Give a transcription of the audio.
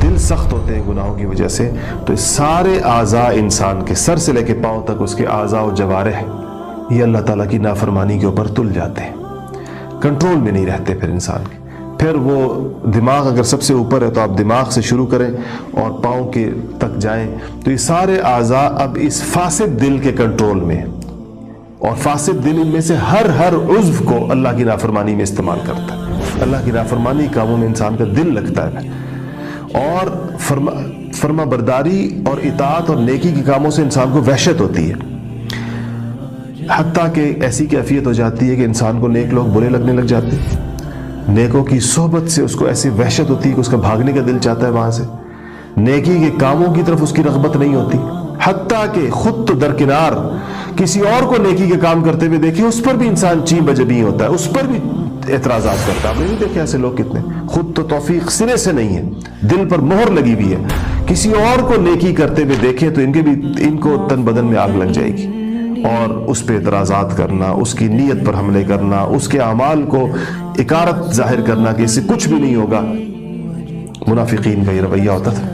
دل سخت ہوتے ہیں گناہوں کی وجہ سے تو سارے اعضاء انسان کے سر سے لے کے پاؤں تک اس کے اعضاء و جوارح یہ اللہ تعالیٰ کی نافرمانی کے اوپر تل جاتے ہیں، کنٹرول میں نہیں رہتے پھر انسان کے۔ پھر وہ دماغ اگر سب سے اوپر ہے تو آپ دماغ سے شروع کریں اور پاؤں کے تک جائیں تو یہ سارے اعضاء اب اس فاسد دل کے کنٹرول میں ہیں، اور فاسد دل ان میں سے ہر عضو کو اللہ کی نافرمانی میں استعمال کرتا ہے۔ اللہ کی نافرمانی کاموں میں انسان کا دل لگتا ہے، اور فرما برداری اور اطاعت اور نیکی کے کاموں سے انسان کو وحشت ہوتی ہے، حتیٰ کہ ایسی کیفیت ہو جاتی ہے کہ انسان کو نیک لوگ برے لگنے لگ جاتے ہیں، نیکوں کی صحبت سے اس کو ایسی وحشت ہوتی ہے کہ اس کا بھاگنے کا دل چاہتا ہے وہاں سے، نیکی کے کاموں کی طرف اس کی رغبت نہیں ہوتی، حتیٰ کہ خود تو درکنار کسی اور کو نیکی کے کام کرتے ہوئے دیکھیں اس پر بھی انسان چیں بجبیں ہوتا ہے، اس پر بھی اعتراضات کرتا ہے۔ آپ نے نہیں دیکھے ایسے لوگ کتنے؟ خود تو توفیق سرے سے نہیں ہے، دل پر مہر لگی ہوئی ہے، کسی اور کو نیکی کرتے ہوئے دیکھیں تو ان کو تن بدن میں آگ لگ جائے گی، اور اس پہ اعتراضات کرنا، اس کی نیت پر حملے کرنا، اس کے اعمال کو اکارت ظاہر کرنا کہ اس سے کچھ بھی نہیں ہوگا، منافقین کا یہ رویہ ہوتا تھا۔